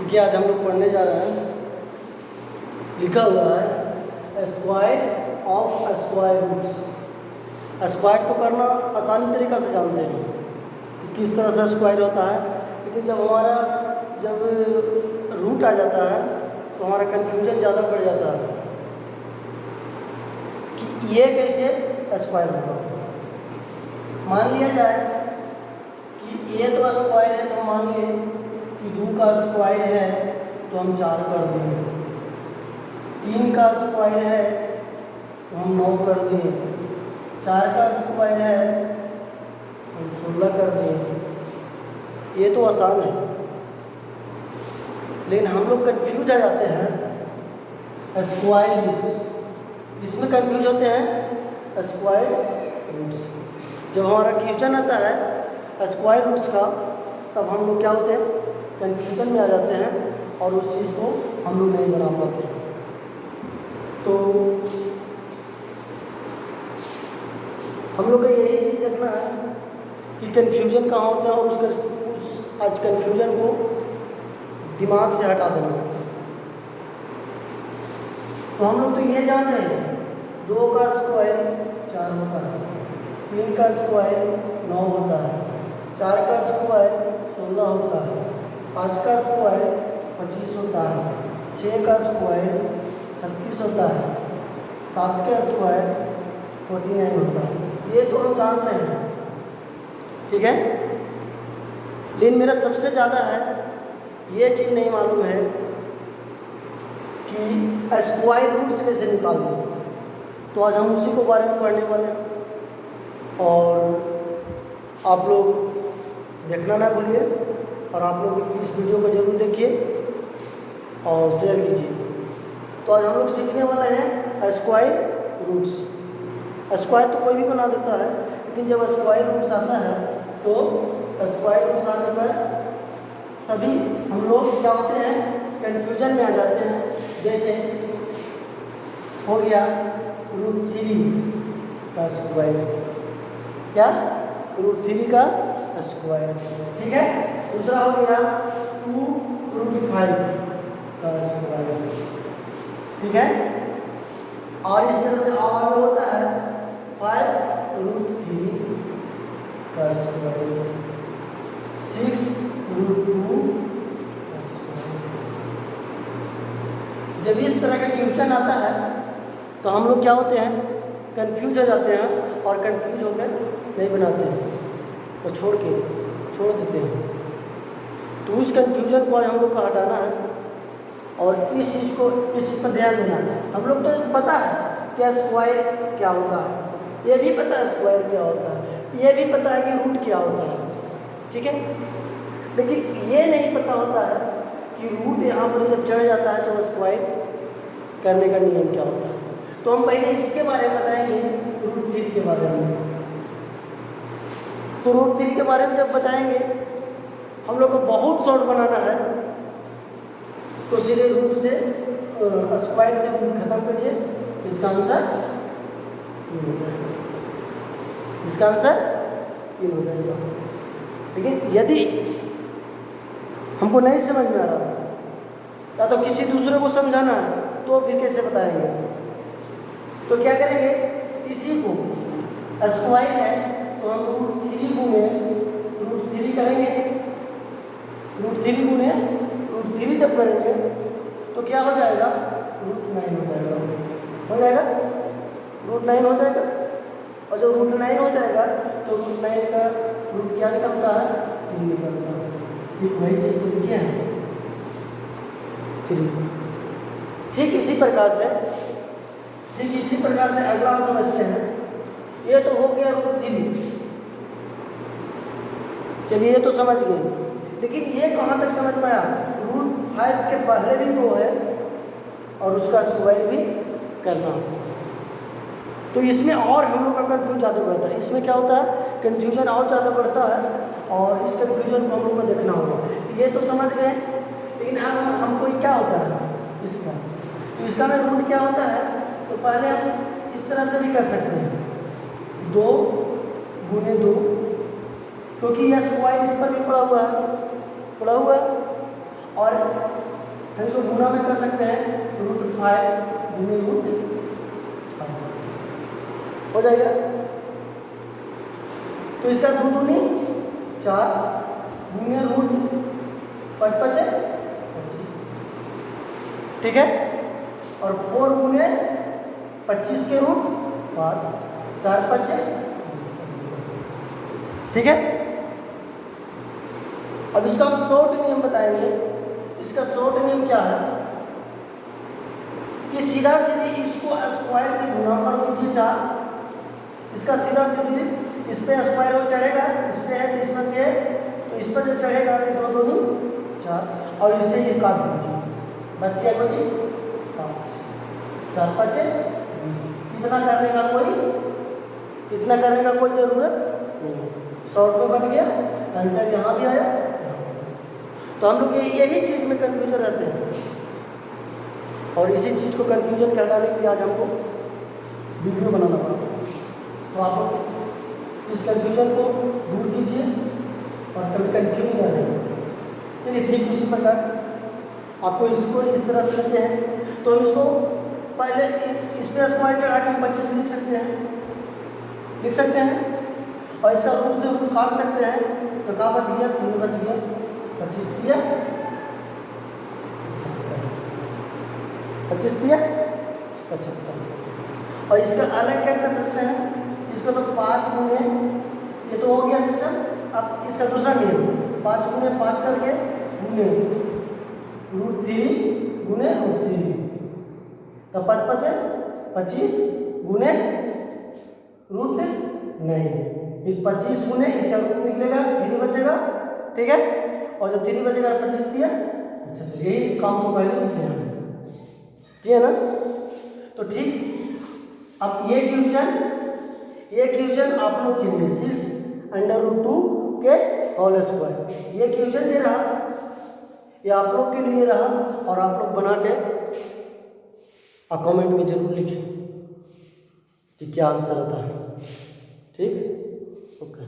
देखिए आज हम लोग पढ़ने जा रहे हैं, लिखा हुआ है square of square roots. Square तो करना आसानी तरीक़ा से जानते हैं कि किस तरह से स्क्वायर होता है, लेकिन जब रूट आ जाता है तो हमारा कन्फ्यूजन ज़्यादा बढ़ जाता है कि ये कैसे स्क्वायर होगा। मान लिया जाए कि ये तो स्क्वायर है, तो मान लिए कि 2 का स्क्वायर है तो हम 4 कर देंगे, 3 का स्क्वायर है तो हम 9 कर देंगे, 4 का स्क्वायर है तो 16 कर देंगे। ये तो आसान है, लेकिन हम लोग कंफ्यूज आ जाते हैं स्क्वायर रूट्स। इसमें कंफ्यूज होते हैं स्क्वायर रूट्स। जब हमारा क्वेश्चन आता है स्क्वायर रूट्स का, तब हम लोग क्या होते हैं, कंफ्यूजन में आ जाते हैं और उस चीज़ को हम लोग नहीं बना पाते। तो हम लोग को यही चीज़ देखना है कि कंफ्यूजन कहाँ होता है और उस आज कंफ्यूजन को दिमाग से हटा देना है। तो हम लोग तो ये जान रहे हैं 2 का स्क्वायर 4 होता है, 3 का स्क्वायर 9 होता है, 4 का स्क्वायर 16 होता है, 5 का स्क्वायर 25 होता है, 6 का स्क्वायर 36 होता है, 7 का स्क्वायर 49 होता है। ये तो हम जान रहे हैं, ठीक है। लेकिन मेरा सबसे ज़्यादा है ये चीज़ नहीं मालूम है कि स्क्वायर रूट्स कैसे निकालना। तो आज हम उसी को बारे में पढ़ने वाले हैं और आप लोग देखना ना भूलिए और आप लोग इस वीडियो को जरूर देखिए और शेयर कीजिए। तो आज हम लोग सीखने वाले हैं स्क्वायर रूट्स। स्क्वायर तो कोई भी बना देता है, लेकिन जब स्क्वायर रूट्स आता है तो स्क्वायर रूट्स आने पर सभी हम लोग क्या होते हैं, कंफ्यूजन में आ जाते हैं। जैसे हो गया √3 का स्क्वायर, क्या √3 का स्क्वायर, ठीक है। दूसरा हो गया 2√5 का स्क्वायर, ठीक है। और इस तरह से आगे होता है 5√3 का स्क्वायर, 6√2 का स्क्वायर। जब इस तरह का क्वेश्चन आता है तो हम लोग क्या होते हैं, कंफ्यूज हो जाते हैं और कंफ्यूज होकर नहीं बनाते हैं तो छोड़ देते हैं। तो उस कंफ्यूजन को आज हम लोग को हटाना है और इस चीज़ पर ध्यान देना है। हम लोग तो पता है कि स्क्वायर क्या होता है, ये भी पता है स्क्वायर क्या होता है, ये भी पता है कि रूट क्या होता है, ठीक है। लेकिन ये नहीं पता होता है कि रूट यहाँ पर जब चढ़ जाता है तो स्क्वायर करने का नियम क्या होता है। तो हम पहले इसके बारे में बताएंगे, √3 के बारे में। तो √3 के बारे में जब बताएंगे, हम लोग को बहुत शॉर्ट बनाना है, तो सीधे रूट से स्क्वायर से रूट खत्म करिए, इसका आंसर 3 हो जाएगा। लेकिन यदि हमको नहीं समझ में आ रहा या तो किसी दूसरे को समझाना है तो फिर कैसे बताएंगे। तो क्या करेंगे, इसी को स्क्वायर है तो हम √3 गुने √3 करेंगे, √3 गुने √3 जब करेंगे तो क्या हो जाएगा, √9 हो जाएगा, √9 हो जाएगा। और जब √9 हो जाएगा तो √9 का रूट क्या निकलता है, 3 निकलता है। ठीक वही चीज़ तो क्या है, 3। ठीक इसी प्रकार से अगला हम समझते हैं। ये तो हो गया √3, चलिए ये तो समझ गए। लेकिन ये कहाँ तक समझ में आया, √5 के पहले भी 2 है और उसका स्क्वायर भी करना। तो इसमें और हम लोग का कन्फ्यूजन ज़्यादा बढ़ता है। इसमें क्या होता है, कन्फ्यूजन और ज़्यादा बढ़ता है और इस कन्फ्यूजन को हम लोग को देखना होगा। ये तो समझ गए, लेकिन अब हमको क्या होता है इसका, तो इसका में रूट क्या होता है। तो पहले हम इस तरह से भी कर सकते हैं, 2 गुने 2, क्योंकि यह स्क्वायर इस पर भी पड़ा हुआ है, और हम इसको गुना में कर सकते हैं, √5 गुने √5 हो जाएगा। तो इसका 2 दूनी 4 गुने √5 × 25, ठीक है। और 4 गुने 25 के √5, 4 × 5 ठीक है। अब इसका हम शॉर्ट नियम बताएंगे। इसका शॉर्ट नियम क्या है कि सीधा सीधी इसको स्क्वायर से गुना कर दीजिए 4, इसका सीधा सीधी इस पे स्क्वायर हो चढ़ेगा, इस पे है तो इस पर है, तो इस पर जब चढ़ेगा तो 2 दूनी 4 और इससे ये काट दीजिए, बच गया कुछ 5, 4 × 5 20। इतना करने का कोई ज़रूरत नहीं है, शॉर्ट में बन गया, आंसर यहाँ भी आया। तो हम लोग यही चीज़ में कंफ्यूजन रहते हैं और इसी चीज़ को कंफ्यूजन कराने के लिए आज हमको वीडियो बनाना पड़ा। तो आप लोग इस कंफ्यूजन को दूर कीजिए और कभी कंफ्यूज ना रहे। चलिए ठीक उसी प्रकार आपको इसको इस तरह से लेते हैं तो हम इसको पहले इस पर स्क्वायर चढ़ा के 25 लिख सकते हैं और इसका रूट से रूट काट सकते हैं, तो कहाँ बच गया 3 बच गया, 25 दिया 75 और इसका अलग क्या कर सकते हैं, इसको तो 5 गुने, ये तो हो गया सिस्टम। अब इसका दूसरा नियम 5 गुने 5 करके गुने √3 गुने √3, तो 5 × 5 25 गुने √9, फिर 25 गुने इसका रूट निकलेगा 3 बचेगा, ठीक है। और जब 3 बचेगा 25 दिया। अच्छा तो यही काम को पहले किया ना। तो ठीक अब ये क्वेश्चन आप लोग के लिए 6√2 के होल स्क्वायर ये क्वेश्चन दे रहा, ये आप लोग के लिए रहा और आप लोग बना के कमेंट में जरूर लिखें कि क्या आंसर आता है, ठीक। ओके।